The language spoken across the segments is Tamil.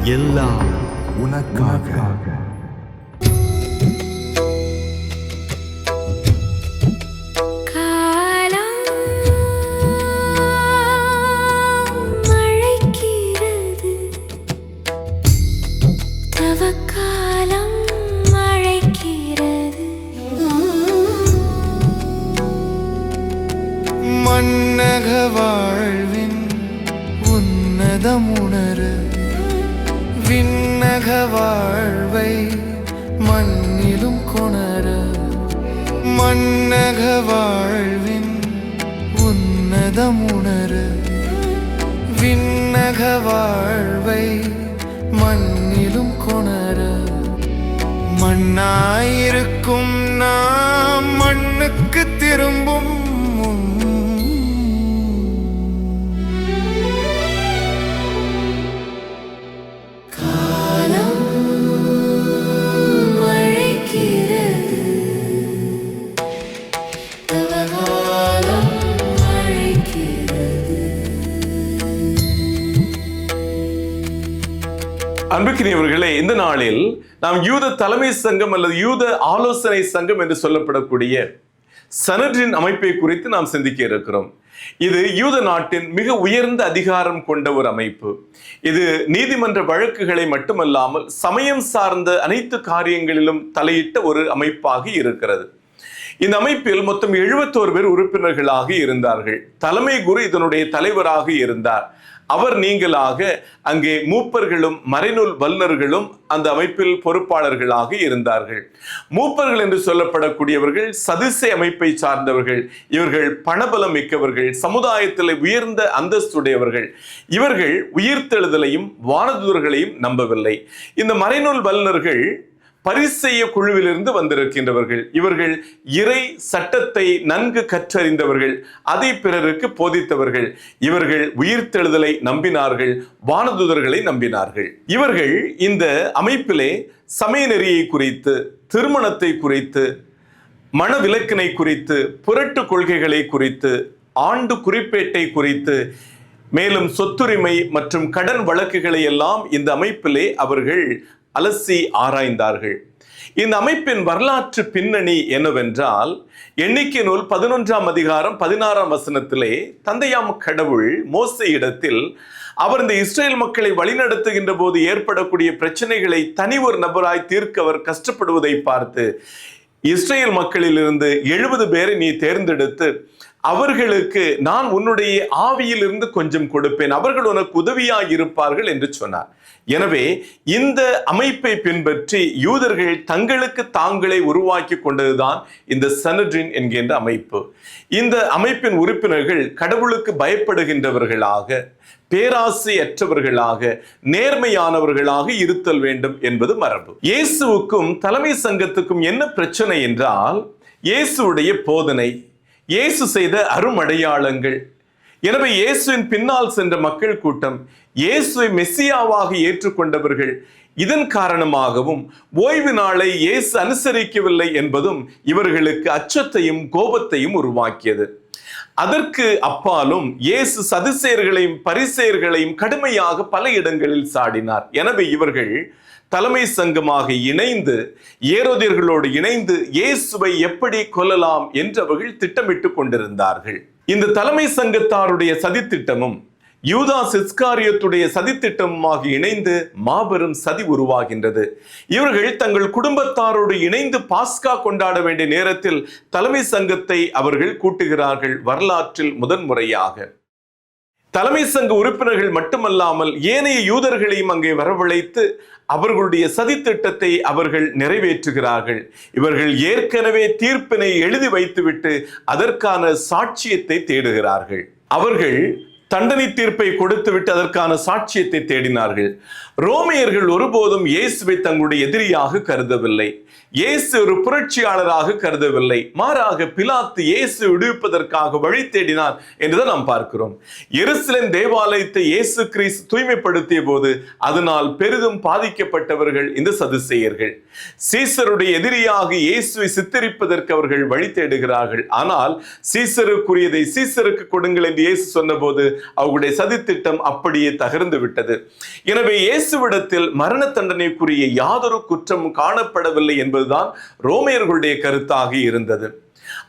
எல்லாம் உனக்காக. மன்னக வாழ்வின் உன்னதமுணர விண்ணக வாழ்வை மண்ணிலும் கொணர. மன்னக வாழ்வின் உன்னதமுணர விண்ணக வாழ்வை மண்ணிலும் கொணர. மண்ணாயிருக்கும் நாம் மண்ணுக்கு திரும்பும் அன்புக்கினியவர்களே, இந்த நாளில் நாம் யூத தலைமை சங்கம் அல்லது யூத ஆலோசனை சங்கம் என்று சொல்லப்படக்கூடிய சனட்ரின் அமைப்பை குறித்து நாம் சிந்திக்க இருக்கிறோம். இது யூத நாட்டின் மிக உயர்ந்த அதிகாரம் கொண்ட ஒரு அமைப்பு. இது நீதிமன்ற வழக்குகளை மட்டுமல்லாமல் சமயம் சார்ந்த அனைத்து காரியங்களிலும் தலையிட்ட ஒரு அமைப்பாக இருக்கிறது. இந்த அமைப்பில் மொத்தம் 71 பேர் உறுப்பினர்களாக இருந்தார்கள். தலைமை குரு இதனுடைய தலைவராக இருந்தார். அவர் நீங்களாக அங்கே மூப்பர்களும் மறைநூல் வல்லுநர்களும் அந்த அமைப்பில் பொறுப்பாளர்களாக இருந்தார்கள். மூப்பர்கள் என்று சொல்லப்படக்கூடியவர்கள் சதுசே அமைப்பை சார்ந்தவர்கள். இவர்கள் பணபலம் மிக்கவர்கள், சமுதாயத்தில் உயர்ந்த அந்தஸ்துடையவர்கள். இவர்கள் உயிர்த்தெழுதலையும் வானதூதர்களையும் நம்பவில்லை. இந்த மறைநூல் வல்லுநர்கள் பரிசேய குழுவிலிருந்து வந்திருக்கின்றவர்கள். இவர்கள் இறை சட்டத்தை நன்கு கற்றறிந்தவர்கள், அதை பிறருக்கு போதித்தவர்கள். இவர்கள் உயிர்த்தெழுதலை நம்பினார்கள், வானதூதர்களை நம்பினார்கள். இவர்கள் இந்த அமைப்பிலே சமய நெறியை குறித்து, திருமணத்தை குறித்து, மனவிலக்கினை குறித்து, புரட்டு கொள்கைகளை குறித்து, ஆண்டு குறிப்பேட்டை குறித்து, மேலும் சொத்துரிமை மற்றும் கடன் வழக்குகளை எல்லாம் இந்த அமைப்பிலே அவர்கள் அலசி ஆராய்ந்தார்கள். இந்த அமைப்பின் வரலாற்று பின்னணி என்னவென்றால், எண்ணிக்கை நூல் 11ஆம் அதிகாரம் 16ஆம் வசனத்திலே தந்தையாம் கடவுள் மோசே இடத்தில் அவர் இந்த இஸ்ரேல் மக்களை வழிநடத்துகின்ற போது ஏற்படக்கூடிய பிரச்சனைகளை தனி ஒரு நபராய் தீர்க்க அவர் கஷ்டப்படுவதை பார்த்து, இஸ்ரேல் மக்களிலிருந்து 70 பேரை நீ தேர்ந்தெடுத்து அவர்களுக்கு நான் உன்னுடைய ஆவியிலிருந்து கொஞ்சம் கொடுப்பேன், அவர்கள் உனக்கு உதவியாய் இருப்பார்கள் என்று சொன்னார். எனவே இந்த அமைப்பை பின்பற்றி யூதர்கள் தங்களுக்கு தாங்களே உருவாக்கி கொண்டதுதான் இந்த சனட்ரின் என்கின்ற அமைப்பு. இந்த அமைப்பின் உறுப்பினர்கள் கடவுளுக்கு பயப்படுகின்றவர்களாக, பேராசையற்றவர்களாக, நேர்மையானவர்களாக இருத்தல் வேண்டும் என்பது மரபு. இயேசுவுக்கும் தலைமை சங்கத்துக்கும் என்ன பிரச்சனை என்றால், இயேசுடைய போதனை, இயேசு செய்த அருமடையாளங்கள். எனவே இயேசுவின் பின்னால் சென்ற மக்கள் கூட்டம் இயேசுவை மெசியாவாக ஏற்றுக்கொண்டவர்கள். இதன் காரணமாகவும் ஓய்வு நாளை இயேசு அனுசரிக்கவில்லை என்பதும் இவர்களுக்கு அச்சத்தையும் கோபத்தையும் உருவாக்கியது. அதற்கு அப்பாலும் இயேசு சதுசேயர்களையும் பரிசேயர்களையும் கடுமையாக பல இடங்களில் சாடினார். எனவே இவர்கள் தலைமை சங்கமாக இணைந்து ஏரோதியர்களோடு இணைந்து இயேசுவை எப்படி கொல்லலாம் என்று அவர்கள் திட்டமிட்டு கொண்டிருந்தார்கள். இந்த தலைமை சங்கத்தாருடைய சதித்திட்டமும் யூதாஸ் இஸ்காரியோத்துடைய சதித்திட்டமாக இணைந்து மாபெரும் சதி உருவாகின்றது. இவர்கள் தங்கள் குடும்பத்தாரோடு இணைந்து பாஸ்கா கொண்டாட வேண்டிய நேரத்தில் தலைமை சங்கத்தை அவர்கள் கூட்டுகிறார்கள். வரலாற்றில் முதன்முறையாக தலைமை சங்க உறுப்பினர்கள் மட்டுமல்லாமல் ஏனைய யூதர்களையும் அங்கே வரவழைத்து அவர்களுடைய சதித்திட்டத்தை அவர்கள் நிறைவேற்றுகிறார்கள். இவர்கள் ஏற்கனவே தீர்ப்பினை எழுதி வைத்துவிட்டு அதற்கான சாட்சியத்தை தேடுகிறார்கள். அவர்கள் தண்டனை தீர்ப்பை கொடுத்துவிட்டு அதற்கான சாட்சியத்தை தேடினார்கள். ரோமையர்கள் ஒருபோதும் இயேசுவை தங்களுடைய எதிரியாக கருதவில்லை. இயேசு ஒரு புரட்சியாளராக கருதவில்லை. மாறாக பிலாத்து இயேசு விடுவிப்பதற்காக வழி தேடினார் என்றுதான் நாம் பார்க்கிறோம். எருசலேம் தேவாலயத்தை இயேசு கிறிஸ்து தூய்மைப்படுத்திய போது அதனால் பெரிதும் பாதிக்கப்பட்டவர்கள் இந்த சதுசேயர்கள். சீசருடைய எதிரியாக இயேசுவை சித்தரிப்பதற்கு அவர்கள் வழி தேடுகிறார்கள். ஆனால் சீசருக்குரியதை சீசருக்கு கொடுங்கள் என்று இயேசு சொன்னபோது அவர்களுடைய சதித்திட்டம் அப்படியே தகர்ந்து விட்டது. எனவே இயேசுவிடத்தில் மரண தண்டனைக்குரிய யாதொரு குற்றமும் காணப்படவில்லை என்பதுதான் ரோமையர்களுடைய கருத்தாக இருந்தது.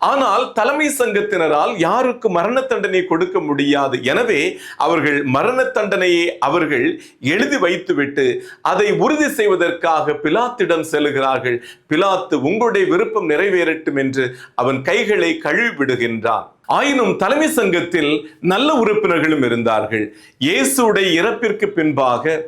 ஆனால் தலைமை சங்கத்தினரால் யாருக்கு மரண தண்டனை கொடுக்க முடியாது. எனவே அவர்கள் மரண தண்டனையை அவர்கள் எழுதி வைத்துவிட்டு அதை உறுதி செய்வதற்காக பிலாத்திடம் செல்கிறார்கள். பிலாத்து உங்களுடைய விருப்பம் நிறைவேறட்டும் என்று அவன் கைகளை கழுவி விடுகின்றான். ஆயினும் தலைமை சங்கத்தில் நல்ல உறுப்பினர்களும் இருந்தார்கள். இயேசுடைய இறப்பிற்கு பின்பாக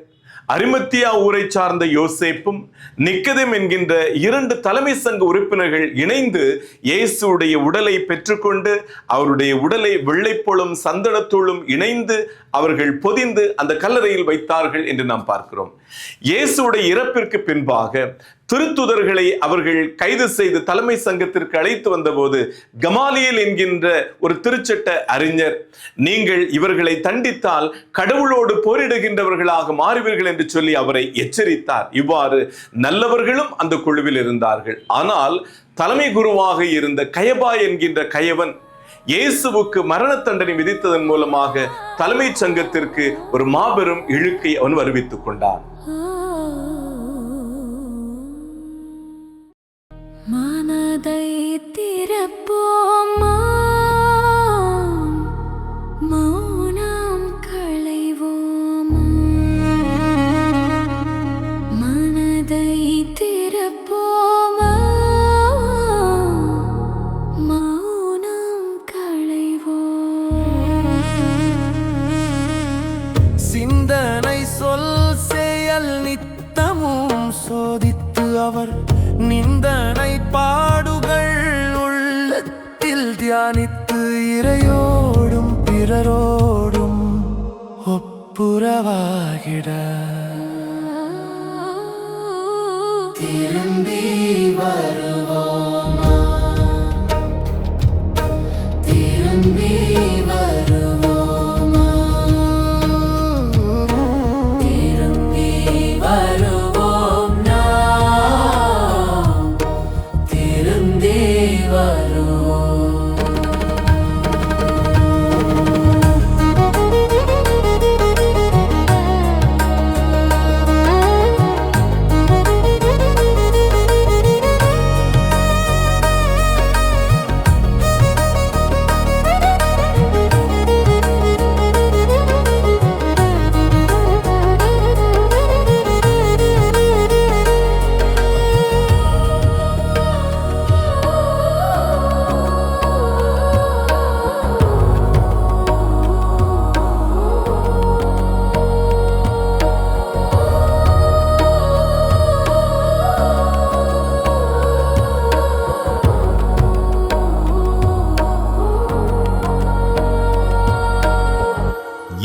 அரிமத்தியா ஊரை சார்ந்த யோசேப்பும் நிக்கதேம் என்கின்ற 2 தலைமை சங்க உறுப்பினர்கள் இணைந்து இயேசுடைய உடலை பெற்றுக்கொண்டு அவருடைய உடலை வெள்ளைப்போலும் சந்தனத்தோளும் இணைந்து அவர்கள் பொதிந்து அந்த கல்லறையில் வைத்தார்கள் என்று நாம் பார்க்கிறோம். இயேசுடைய இறப்பிற்கு பின்பாக திருத்துதர்களை அவர்கள் கைது செய்து தலைமை சங்கத்திற்கு அழைத்து வந்தபோது கமாலியேல் என்கின்ற ஒரு திருச்சட்ட அறிஞர், நீங்கள் இவர்களை தண்டித்தால் கடவுளோடு போரிடுகின்றவர்களாக மாறுவீர்கள் என்று சொல்லி அவரை எச்சரித்தார். இவ்வாறு நல்லவர்களும் அந்த குழுவில் இருந்தார்கள். ஆனால் தலைமை குருவாக இருந்த கயபா என்கின்ற கயவன் இயேசுவுக்கு மரண தண்டனை விதித்ததன் மூலமாக தலைமை சங்கத்திற்கு ஒரு மாபெரும் இழுக்கை அவன் வருவித்துக் கொண்டான். மனதை திறப்போமா, மௌனம் களைவோமா, மனதை திறப்போமா, மௌனம் களைவோமா. சிந்தனை சொல் செயல் நித்தமும் சோதித்து அவர் நிந்தனை பாடுகள் உள்ளத்தில் தியானித்து இறையோடும் பிறரோடும் ஒப்புரவாகிட திரும்பி வருவோமா, திரும்பி வருவோமா, திரும்பி வருவோம் நாம், திரும்பி வருவோம்.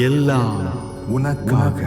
எல்லாம் உனக்காக.